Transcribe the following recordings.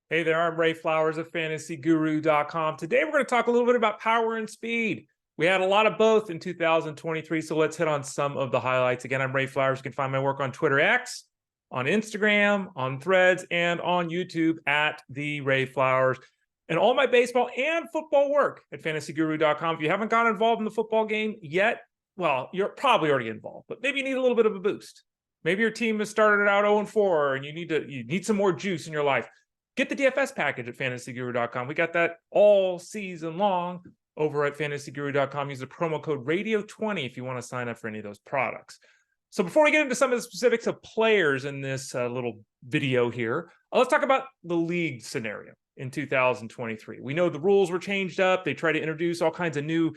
Hey there, I'm Ray Flowers of fantasyguru.com. Today we're going to talk a little bit about power and speed. We had a lot of both in 2023, so let's hit on some of the highlights. Again, I'm Ray Flowers. You can find my work on Twitter X, on Instagram, on Threads, and on YouTube at The Ray Flowers. And all my baseball and football work at fantasyguru.com. If you haven't gotten involved in the football game yet, well, you're probably already involved, but maybe you need a little bit of a boost. Maybe your team has started out 0-4 and you need some more juice in your life. Get the DFS package at fantasyguru.com. We got that all season long over at fantasyguru.com. Use the promo code radio20 if you want to sign up for any of those products. So before we get into some of the specifics of players in this little video here, let's talk about the league scenario in 2023. We know the rules were changed up. They try to introduce all kinds of new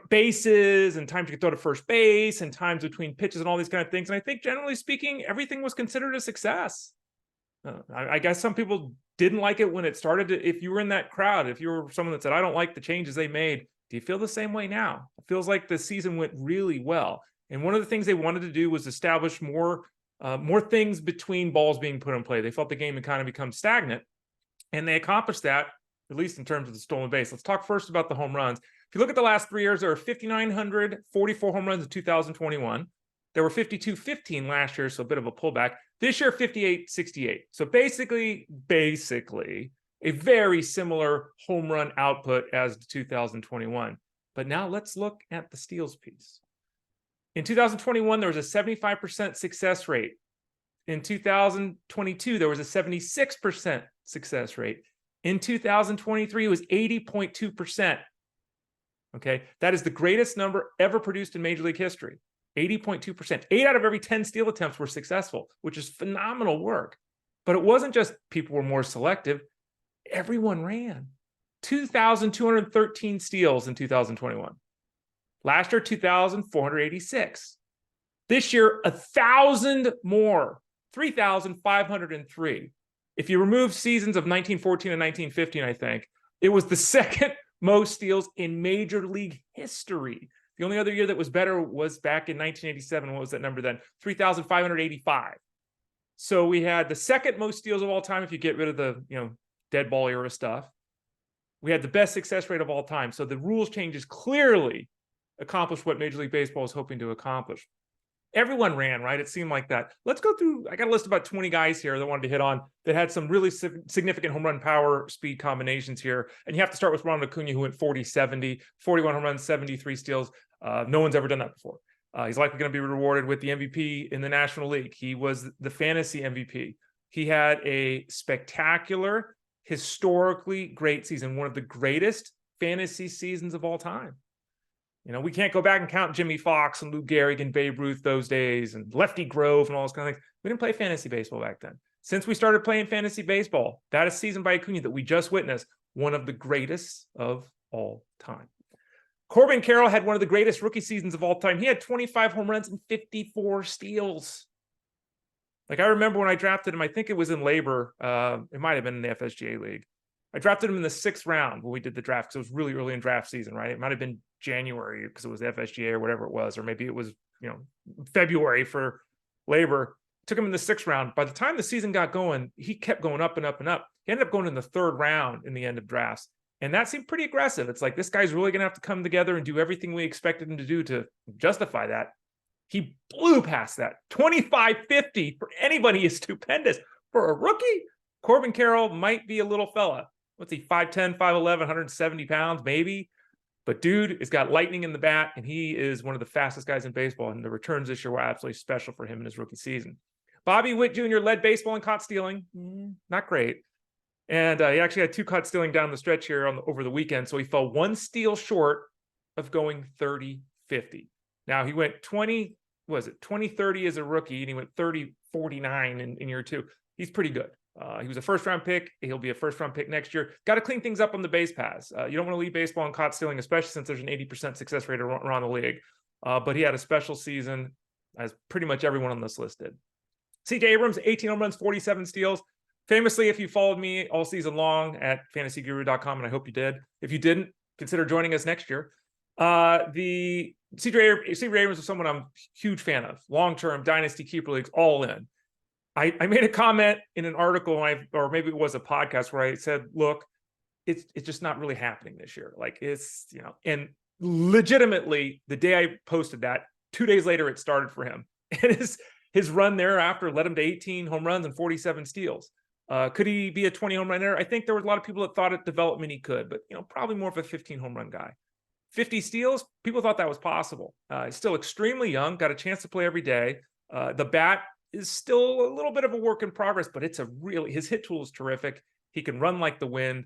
bases and times you could throw to first base and times between pitches and all these kind of things. And I think generally speaking, everything was considered a success. I guess some people didn't like it when it started. If you were in that crowd, if you were someone that said, I don't like the changes they made, do you feel the same way now? It feels like the season went really well. And one of the things they wanted to do was establish more things between balls being put in play. They felt the game had kind of become stagnant, and they accomplished that, at least in terms of the stolen base. Let's talk first about the home runs. If you look at the last 3 years, there were 5,944 home runs in 2021. There were 5,215 last year, so a bit of a pullback. This year, 5,868. So basically, a very similar home run output as 2021. But now let's look at the steals piece. In 2021, there was a 75% success rate. In 2022, there was a 76% success rate. In 2023, it was 80.2%. Okay, that is the greatest number ever produced in Major League history. 80.2%. 8 out of every 10 steal attempts were successful, which is phenomenal work. But it wasn't just people were more selective. Everyone ran. 2,213 steals in 2021. Last year, 2,486. This year, 1,000 more, 3,503. If you remove seasons of 1914 and 1915, I think, it was the second most steals in Major League history. The only other year that was better was back in 1987. What was that number then? 3,585. So we had the second most steals of all time if you get rid of the dead ball era stuff. We had the best success rate of all time. So the rules changes clearly accomplished what Major League Baseball was hoping to accomplish. Everyone ran, right? It seemed like that. Let's go through. I got a list of about 20 guys here that I wanted to hit on that had some really significant home run power speed combinations here. And you have to start with Ronald Acuna, who went 40-70, 41 home runs, 73 steals. No one's ever done that before. He's likely going to be rewarded with the MVP in the National League. He was the fantasy MVP. He had a spectacular, historically great season, one of the greatest fantasy seasons of all time. We can't go back and count Jimmy Fox and Lou Gehrig and Babe Ruth those days and Lefty Grove and all those kind of things. We didn't play fantasy baseball back then. Since we started playing fantasy baseball, that is season by Acuna that we just witnessed, one of the greatest of all time. Corbin Carroll had one of the greatest rookie seasons of all time. He had 25 home runs and 54 steals. Like, I remember when I drafted him, I think it was in Labor. It might have been in the FSGA league. I drafted him in the 6th round when we did the draft, because it was really early in draft season, right? It might have been January because it was the FSGA or whatever it was, or maybe it was, February for Labor. Took him in the 6th round. By the time the season got going, he kept going up and up and up. He ended up going in the 3rd round in the end of drafts. And that seemed pretty aggressive. It's like, this guy's really going to have to come together and do everything we expected him to do to justify that. He blew past that. 25-50 for anybody is stupendous. For a rookie, Corbin Carroll might be a little fella. What's he, 5'10", 5'11", 170 pounds, maybe? But dude has got lightning in the bat, and he is one of the fastest guys in baseball, and the returns this year were absolutely special for him in his rookie season. Bobby Witt Jr. led baseball in caught stealing. Not great. And he actually had 2 caught stealing down the stretch here over the weekend, so he fell 1 steal short of going 30-50. Now, he went 20-30 as a rookie, and he went 30-49 in year 2. He's pretty good. He was a first-round pick. He'll be a first-round pick next year. Got to clean things up on the base paths. You don't want to leave baseball in caught stealing, especially since there's an 80% success rate around the league. But he had a special season, as pretty much everyone on this list did. CJ Abrams, 18 home runs, 47 steals. Famously, if you followed me all season long at fantasyguru.com, and I hope you did. If you didn't, consider joining us next year. The CJ Abrams is someone I'm a huge fan of. Long-term, dynasty, keeper leagues, all in. I made a comment in an article, or maybe it was a podcast, where I said, look, it's just not really happening this year. Like, it's, and legitimately the day I posted that, 2 days later, it started for him. And his run thereafter led him to 18 home runs and 47 steals. Could he be a 20 home run hitter? I think there were a lot of people that thought at development he could, but probably more of a 15 home run guy. 50 steals, people thought that was possible. He's still extremely young, got a chance to play every day. The bat is still a little bit of a work in progress, but his hit tool is terrific. He can run like the wind.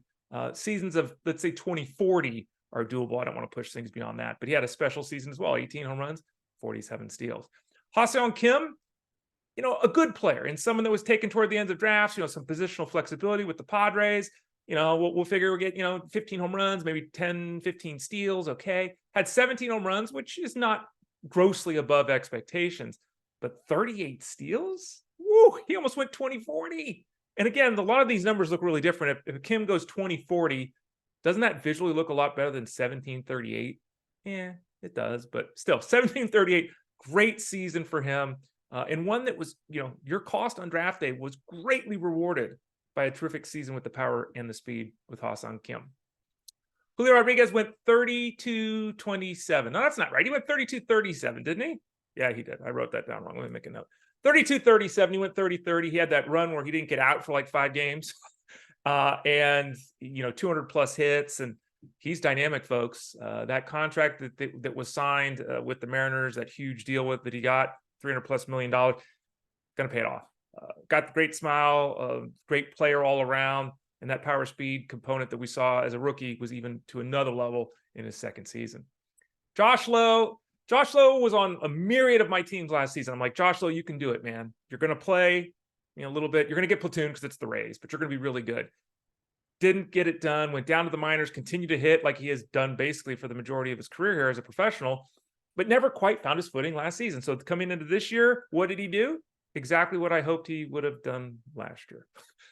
Seasons of, let's say, 2040 are doable. I don't want to push things beyond that, but he had a special season as well. 18 home runs, 47 steals. Ha-Seong Kim, a good player and someone that was taken toward the ends of drafts, some positional flexibility with the Padres. We'll figure we'll get, 15 home runs, maybe 10, 15 steals. Okay. Had 17 home runs, which is not grossly above expectations, but 38 steals. Woo, he almost went 2040. And again, a lot of these numbers look really different. If Kim goes 2040, doesn't that visually look a lot better than 1738? Yeah, it does. But still, 1738, great season for him. And one that was, your cost on draft day was greatly rewarded by a terrific season with the power and the speed with Ha-Seong Kim. Julio Rodriguez went 32-27. No, that's not right. He went 32-37, didn't he? Yeah, he did. I wrote that down wrong. Let me make a note. 32-37. He went 30-30. He had that run where he didn't get out for like 5 games. And 200 plus hits, and he's dynamic, folks. That contract that was signed with the Mariners, that huge deal that he got, $300+ million, going to pay it off. Got the great smile, great player all around, and that power speed component that we saw as a rookie was even to another level in his second season. Josh Lowe was on a myriad of my teams last season. I'm like, Josh Lowe, you can do it, man. You're going to play a little bit. You're going to get platoon because it's the Rays, but you're going to be really good. Didn't get it done. Went down to the minors, continued to hit like he has done basically for the majority of his career here as a professional, but never quite found his footing last season. So coming into this year, what did he do? Exactly what I hoped he would have done last year.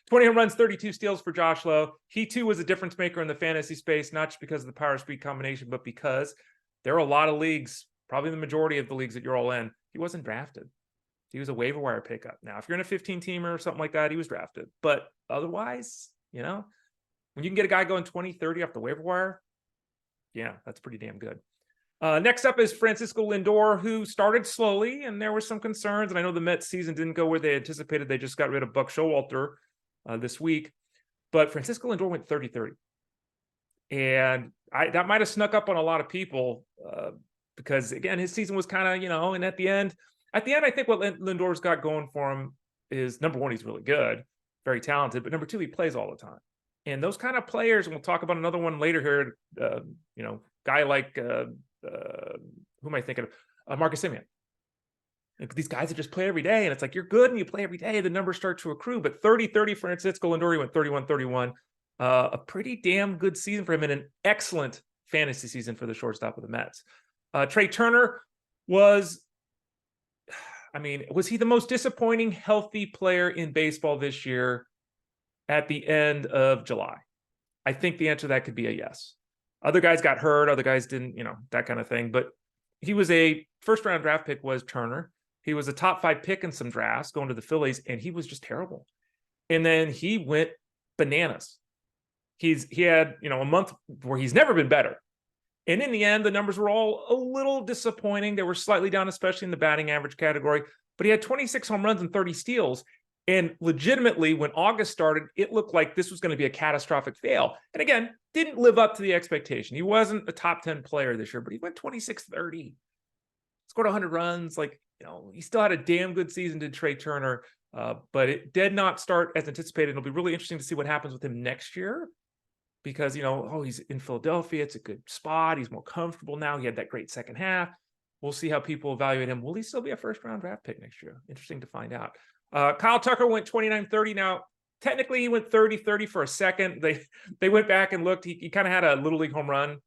20 home runs, 32 steals for Josh Lowe. He too was a difference maker in the fantasy space, not just because of the power speed combination, but because there are a lot of leagues, probably the majority of the leagues that you're all in, he wasn't drafted. He was a waiver wire pickup. Now, if you're in a 15-teamer or something like that, he was drafted. But otherwise, when you can get a guy going 20, 30 off the waiver wire, yeah, that's pretty damn good. Next up is Francisco Lindor, who started slowly, and there were some concerns. And I know the Mets season didn't go where they anticipated. They just got rid of Buck Showalter this week. But Francisco Lindor went 30-30. And that might have snuck up on a lot of people because, again, his season was kind of, and at the end, I think what Lindor's got going for him is, number one, he's really good, very talented. But number two, he plays all the time. And those kind of players, and we'll talk about another one later here, guy like, who am I thinking of? Marcus Semien. These guys that just play every day, and it's like, you're good and you play every day, the numbers start to accrue. But 30-30 for Francisco Lindor, he went 31-31. A pretty damn good season for him, and an excellent fantasy season for the shortstop of the Mets. Trea Turner was he the most disappointing healthy player in baseball this year at the end of July? I think the answer to that could be a yes. Other guys got hurt, other guys didn't, that kind of thing. But he was a first-round draft pick, was Turner. He was a top 5 pick in some drafts going to the Phillies, and he was just terrible. And then he went bananas. He had, a month where he's never been better. And in the end, the numbers were all a little disappointing. They were slightly down, especially in the batting average category. But he had 26 home runs and 30 steals. And legitimately, when August started, it looked like this was going to be a catastrophic fail. And again, didn't live up to the expectation. He wasn't a top 10 player this year, but he went 26-30. Scored 100 runs. He still had a damn good season, did Trea Turner. But it did not start as anticipated. It'll be really interesting to see what happens with him next year. Because, he's in Philadelphia. It's a good spot. He's more comfortable now. He had that great second half. We'll see how people evaluate him. Will he still be a first-round draft pick next year? Interesting to find out. Kyle Tucker went 29-30. Now, technically, he went 30-30 for a second. They went back and looked. He kind of had a Little League home run,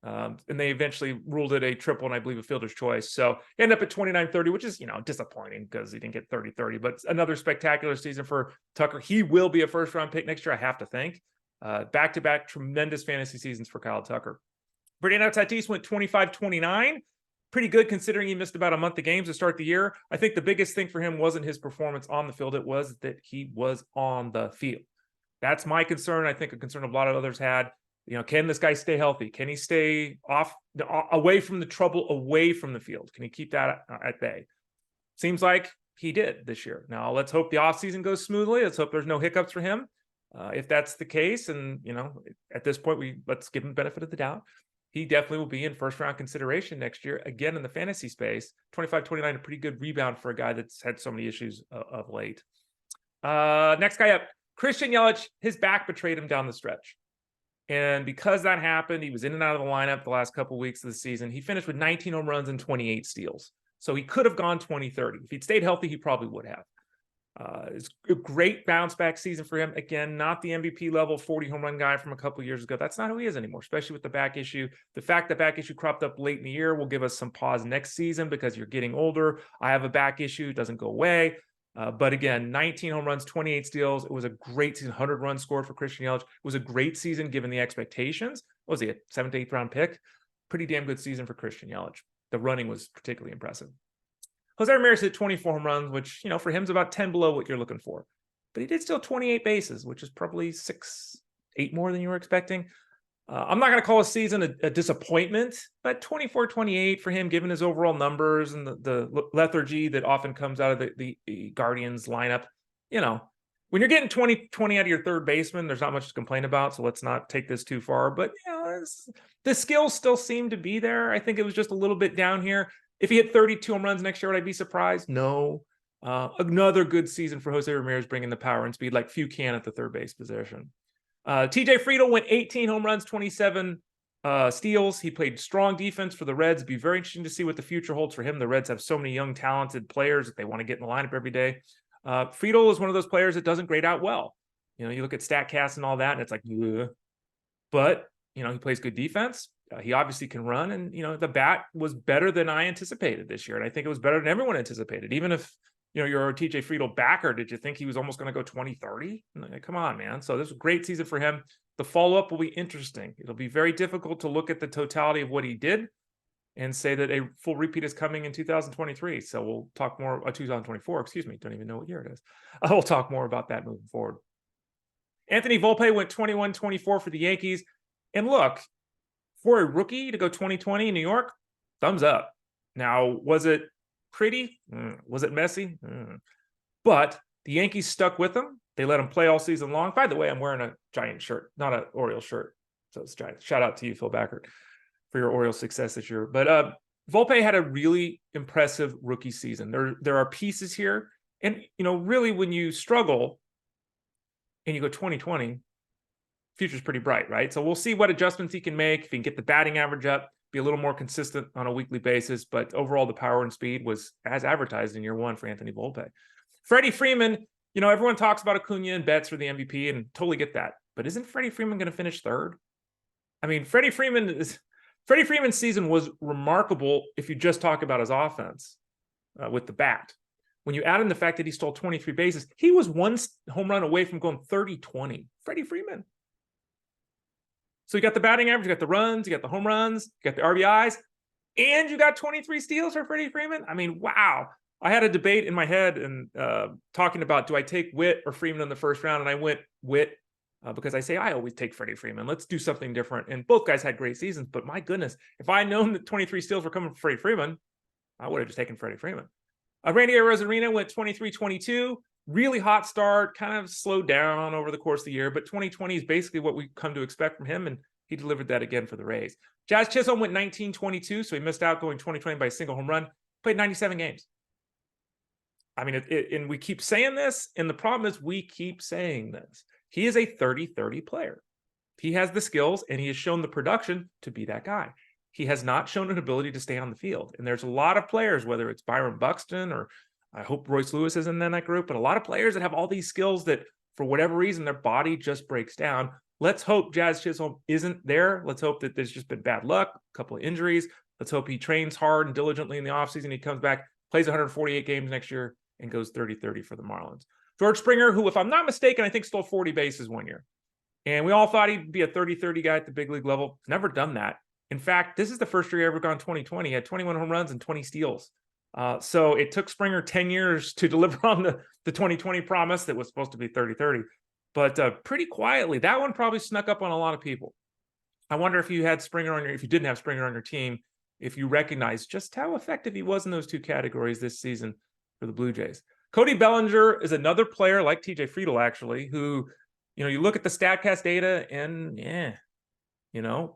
and they eventually ruled it a triple and I believe a fielder's choice. So he ended up at 29-30, which is, disappointing because he didn't get 30-30. But another spectacular season for Tucker. He will be a first-round pick next year, I have to think. Back-to-back tremendous fantasy seasons for Kyle Tucker. Fernando Tatis went 25-29. pretty good considering he missed about a month of games to start the year. I think the biggest thing for him wasn't his performance on the field. It was that he was on the field. That's my concern. I think a concern a lot of others had. Can this guy stay healthy? Can he stay away from the trouble, away from the field? Can he keep that at bay? Seems like he did this year. Now, let's hope the offseason goes smoothly. Let's hope there's no hiccups for him. If that's the case, and, at this point, let's give him the benefit of the doubt. He definitely will be in first-round consideration next year, again, in the fantasy space. 25-29, a pretty good rebound for a guy that's had so many issues of late. Next guy up, Christian Yelich. His back betrayed him down the stretch. And because that happened, he was in and out of the lineup the last couple of weeks of the season. He finished with 19 home runs and 28 steals. So he could have gone 20-30. If he'd stayed healthy, he probably would have. It's a great bounce back season for him. Again, not the MVP level 40 home run guy from a couple of years ago. That's not who he is anymore, especially with the back issue. The fact that back issue cropped up late in the year will give us some pause next season because you're getting older. I have a back issue. It doesn't go away. But again, 19 home runs, 28 steals. It was a great season, 100 runs scored for Christian Yelich. It was a great season given the expectations. What was he, a 7th to 8th round pick? Pretty damn good season for Christian Yelich. The running was particularly impressive. Jose Ramirez hit 24 home runs, which, for him is about 10 below what you're looking for. But he did steal 28 bases, which is probably 8 more than you were expecting. I'm not going to call his season a disappointment, but 24-28 for him, given his overall numbers and the lethargy that often comes out of the Guardians lineup. When you're getting 20 out of your third baseman, there's not much to complain about, so let's not take this too far. But, the skills still seem to be there. I think it was just a little bit down here. If he hit 32 home runs next year, would I be surprised? No. Another good season for Jose Ramirez, bringing the power and speed like few can at the third base position. TJ Friedl went 18 home runs, 27 steals. He played strong defense for the Reds. It'd be very interesting to see what the future holds for him. The Reds have so many young, talented players that they want to get in the lineup every day. Friedl is one of those players that doesn't grade out well. You look at StatCast and all that, and it's like, ugh. But, he plays good defense. He obviously can run, and, the bat was better than I anticipated this year. And I think it was better than everyone anticipated. Even if, you're a TJ Friedl backer, did you think he was almost going to go 20-30? Like, come on, man. So this was a great season for him. The follow-up will be interesting. It'll be very difficult to look at the totality of what he did and say that a full repeat is coming in 2023. So we'll talk more, 2024, excuse me. Don't even know what year it is. We'll talk more about that moving forward. Anthony Volpe went 21-24 for the Yankees. And look, for a rookie to go 2020 in New York, thumbs up. Now, was it pretty? Was it messy? But the Yankees stuck with him. They let him play all season long. By the way, I'm wearing a Giant shirt, not an Orioles shirt. So it's Giant. Shout out to you, Phil Backert, for your Orioles success this year. But Volpe had a really impressive rookie season. There are pieces here. And, really when you struggle and you go 2020, future's pretty bright, right? So we'll see what adjustments he can make. If he can get the batting average up, be a little more consistent on a weekly basis. But overall, the power and speed was as advertised in year one for Anthony Volpe. Freddie Freeman, everyone talks about Acuna and Betts for the MVP, and totally get that. But isn't Freddie Freeman going to finish third? I mean, Freddie Freeman's season was remarkable if you just talk about his offense with the bat. When you add in the fact that he stole 23 bases, he was one home run away from going 30-20. Freddie Freeman. So you got the batting average, you got the runs, you got the home runs, you got the RBIs, and you got 23 steals for Freddie Freeman. I mean, wow. I had a debate in my head and talking about, do I take Witt or Freeman in the first round? And I went Witt because I say I always take Freddie Freeman. Let's do something different. And both guys had great seasons, but my goodness, if I had known that 23 steals were coming from Freddie Freeman, I would have just taken Freddie Freeman. Randy Arozarena went 23-22. Really hot start, kind of slowed down over the course of the year, but 2020 is basically what we come to expect from him, and he delivered that again for the Rays. Jazz Chisholm went 19-22, so he missed out going 2020 by a single home run, played 97 games. I mean, and we keep saying this, and the problem is we keep saying this. He is a 30-30 player. He has the skills, and he has shown the production to be that guy. He has not shown an ability to stay on the field, and there's a lot of players, whether it's Byron Buxton or I hope Royce Lewis is in that group, but a lot of players that have all these skills that for whatever reason, their body just breaks down. Let's hope Jazz Chisholm isn't there. Let's hope that there's just been bad luck, a couple of injuries. Let's hope he trains hard and diligently in the offseason. He comes back, plays 148 games next year, and goes 30-30 for the Marlins. George Springer, who, if I'm not mistaken, I think stole 40 bases one year. And we all thought he'd be a 30-30 guy at the big league level. Never done that. In fact, this is the first year he ever gone 2020. He had 21 home runs and 20 steals. So it took Springer 10 years to deliver on the 2020 promise that was supposed to be 30-30. But pretty quietly, that one probably snuck up on a lot of people. I wonder if you had Springer on if you didn't have Springer on your team, if you recognize just how effective he was in those two categories this season for the Blue Jays. Cody Bellinger is another player like TJ Friedl, actually, who, you look at the StatCast data and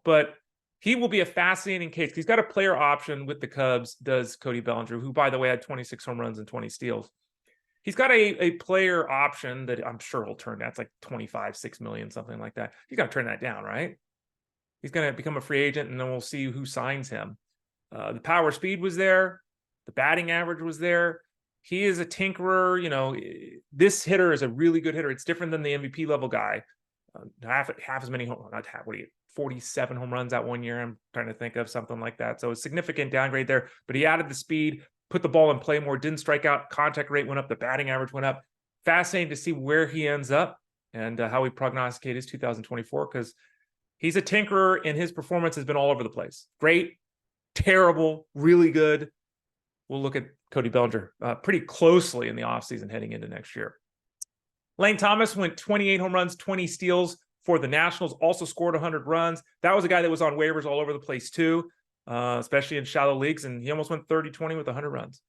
but he will be a fascinating case. He's got a player option with the Cubs, does Cody Bellinger, who, by the way, had 26 home runs and 20 steals. He's got a player option that I'm sure he'll turn. That's like 25, 6 million, something like that. He's got to turn that down, right? He's going to become a free agent, and then we'll see who signs him. The power speed was there. The batting average was there. He is a tinkerer. This hitter is a really good hitter. It's different than the MVP level guy. Half as many, not half, 47 home runs that 1 year. I'm trying to think of something like that. So a significant downgrade there, but he added the speed, put the ball in play more, didn't strike out. Contact rate went up. The batting average went up. Fascinating to see where he ends up and how we prognosticate his 2024, because he's a tinkerer and his performance has been all over the place. Great, terrible, really good. We'll look at Cody Bellinger pretty closely in the offseason heading into next year. Lane Thomas went 28 home runs, 20 steals for the Nationals, also scored 100 runs. That was a guy that was on waivers all over the place too, especially in shallow leagues, and he almost went 30-20 with 100 runs.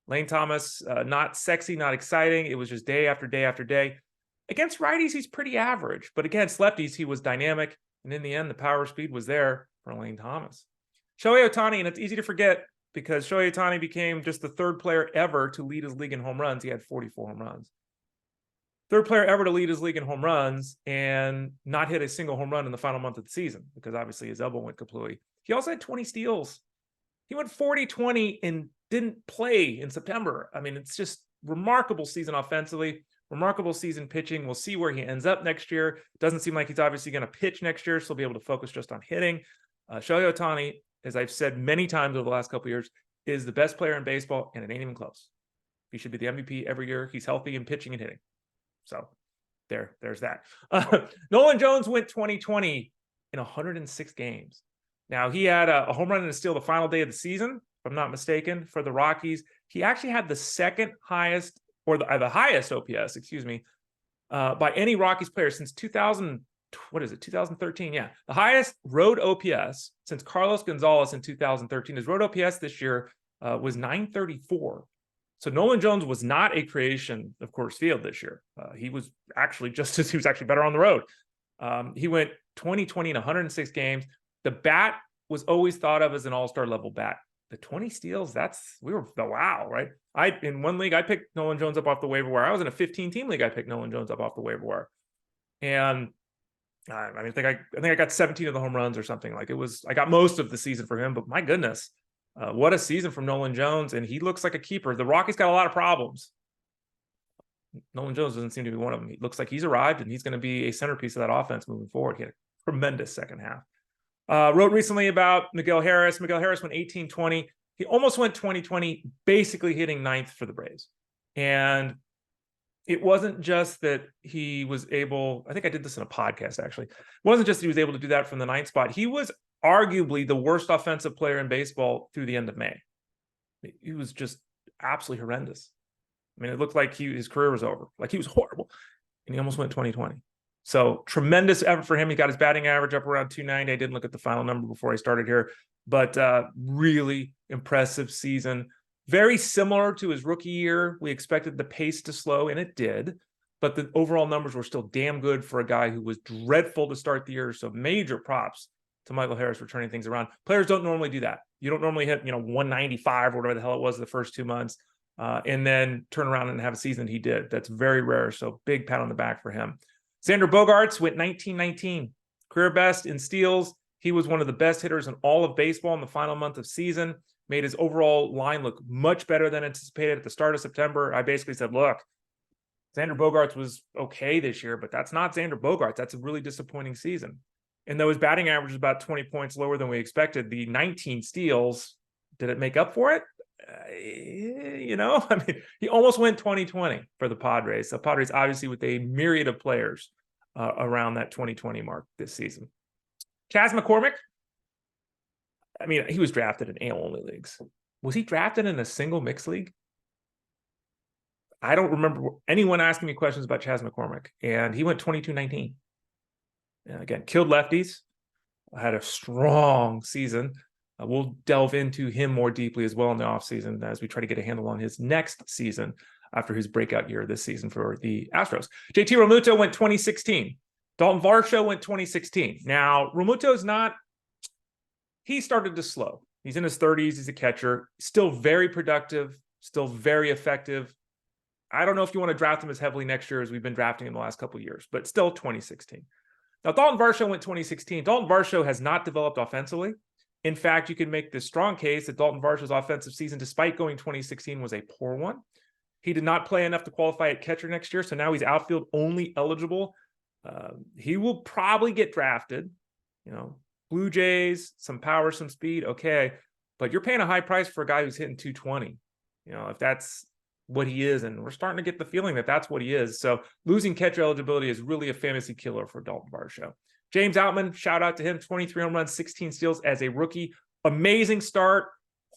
Lane Thomas, not sexy, not exciting. It was just day after day after day. Against righties, he's pretty average, but against lefties, he was dynamic, and in the end, the power speed was there for Lane Thomas. Shohei Ohtani, and it's easy to forget because Shohei Ohtani became just the third player ever to lead his league in home runs. He had 44 home runs. Third player ever to lead his league in home runs and not hit a single home run in the final month of the season because obviously his elbow went kaplowy. He also had 20 steals. He went 40-20 and didn't play in September. I mean, it's just remarkable season offensively, remarkable season pitching. We'll see where he ends up next year. Doesn't seem like he's obviously going to pitch next year, so he'll be able to focus just on hitting. Shohei Ohtani, as I've said many times over the last couple of years, is the best player in baseball, and it ain't even close. He should be the MVP every year. He's healthy in pitching and hitting. So there's that. Nolan Jones went 20-20 in 106 games. Now, he had a home run and a steal the final day of the season, if I'm not mistaken, for the Rockies. He actually had the second highest, or the highest OPS, by any Rockies player since 2013? Yeah, the highest road OPS since Carlos Gonzalez in 2013. His road OPS this year was 934. So Nolan Jones was not a creation of Coors Field this year. He was actually better on the road. He went 20-20 in 106 games. The bat was always thought of as an all-star level bat. The 20 steals, wow, right? In one league, I picked Nolan Jones up off the waiver wire. I was in a 15-team league. I picked Nolan Jones up off the waiver wire. And I think I got 17 of the home runs or something. I got most of the season for him, but my goodness. What a season from Nolan Jones, and he looks like a keeper. The Rockies got a lot of problems. Nolan Jones doesn't seem to be one of them. He looks like he's arrived, and he's going to be a centerpiece of that offense moving forward. He had a tremendous second half. Wrote recently about Miguel Harris. Miguel Harris went 18-20. He almost went 20-20, basically hitting ninth for the Braves. And it wasn't just that he was able, I think I did this in a podcast, actually. It wasn't just that he was able to do that from the ninth spot. He was arguably the worst offensive player in baseball through the end of May. He was just absolutely horrendous. I mean, it looked like his career was over. Like, he was horrible. And he almost went 20-20. So tremendous effort for him. He got his batting average up around 290. I didn't look at the final number before I started here, but really impressive season. Very similar to his rookie year. We expected the pace to slow, and it did. But the overall numbers were still damn good for a guy who was dreadful to start the year. So major props to Michael Harris for turning things around. Players don't normally do that. You don't normally hit, 195 or whatever the hell it was the first 2 months, and then turn around and have a season he did. That's very rare. So big pat on the back for him. Xander Bogaerts went 19-19, career best in steals. He was one of the best hitters in all of baseball in the final month of season. Made his overall line look much better than anticipated at the start of September. I basically said, look, Xander Bogaerts was okay this year, but that's not Xander Bogaerts. That's a really disappointing season. And though his batting average is about 20 points lower than we expected, the 19 steals, did it make up for it? He almost went 20-20 for the Padres. The Padres, obviously, with a myriad of players around that 2020 mark this season. Chas McCormick, I mean, he was drafted in AL-only leagues. Was he drafted in a single mixed league? I don't remember anyone asking me questions about Chas McCormick, and he went 22-19. And again, killed lefties, had a strong season. We'll delve into him more deeply as well in the offseason as we try to get a handle on his next season after his breakout year this season for the Astros. JT Realmuto went 2016. Dalton Varsho went 2016. Now, Realmuto's not, he started to slow. He's in his 30s. He's a catcher. Still very productive, still very effective. I don't know if you want to draft him as heavily next year as we've been drafting him the last couple of years, but still 2016. Now, Dalton Varsho went 2016. Dalton Varsho has not developed offensively. In fact, you can make the strong case that Dalton Varsho's offensive season, despite going 2016, was a poor one. He did not play enough to qualify at catcher next year, so now he's outfield only eligible. He will probably get drafted. You know, Blue Jays, some power, some speed, okay, but you're paying a high price for a guy who's hitting 220. You know, if that's what he is, and we're starting to get the feeling that that's what he is. So losing catcher eligibility is really a fantasy killer for Dalton Varsho. James Outman, shout out to him, 23 home runs, 16 steals as a rookie. Amazing start,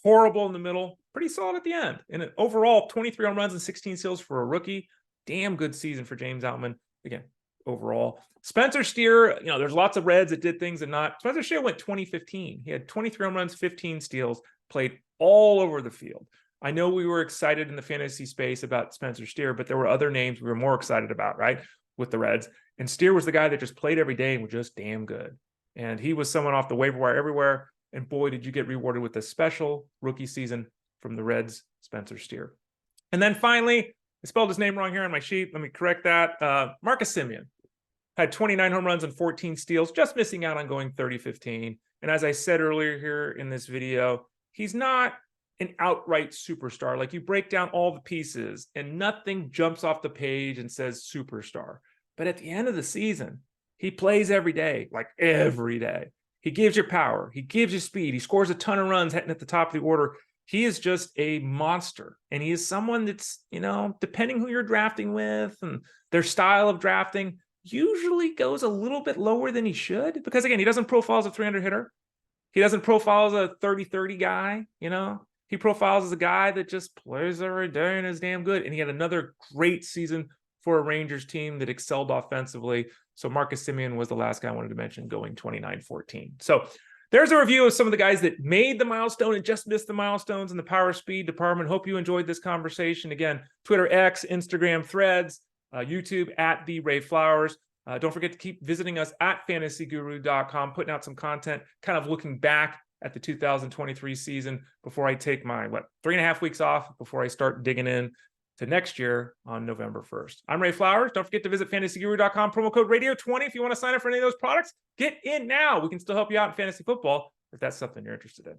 horrible in the middle, pretty solid at the end. And overall, 23 home runs and 16 steals for a rookie. Damn good season for James Outman. Again, overall. Spencer Steer, you know, there's lots of Reds that did things and not. Spencer Steer went 2015. He had 23 home runs, 15 steals, played all over the field. I know we were excited in the fantasy space about Spencer Steer, but there were other names we were more excited about, right, with the Reds. And Steer was the guy that just played every day and was just damn good. And he was someone off the waiver wire everywhere. And boy, did you get rewarded with a special rookie season from the Reds, Spencer Steer. And then finally, I spelled his name wrong here on my sheet. Let me correct that. Marcus Semien had 29 home runs and 14 steals, just missing out on going 30-15. And as I said earlier here in this video, he's not an outright superstar. Like, you break down all the pieces and nothing jumps off the page and says superstar. But at the end of the season, he plays every day, like every day. He gives you power. He gives you speed. He scores a ton of runs hitting at the top of the order. He is just a monster. And he is someone that's, you know, depending who you're drafting with and their style of drafting, usually goes a little bit lower than he should. Because again, he doesn't profile as a 300 hitter. He doesn't profile as a 30-30 guy, you know. He profiles as a guy that just plays every day and is damn good. And he had another great season for a Rangers team that excelled offensively. So Marcus Semien was the last guy I wanted to mention, going 29-14. So there's a review of some of the guys that made the milestone and just missed the milestones in the power speed department. Hope you enjoyed this conversation. Again, Twitter, X, Instagram, Threads, YouTube at The Ray Flowers. Don't forget to keep visiting us at fantasyguru.com, putting out some content, kind of looking back at the 2023 season before I take my, 3.5 weeks off before I start digging in to next year on November 1st. I'm Ray Flowers. Don't forget to visit fantasyguru.com, promo code radio20 if you want to sign up for any of those products. Get in now. We can still help you out in fantasy football if that's something you're interested in.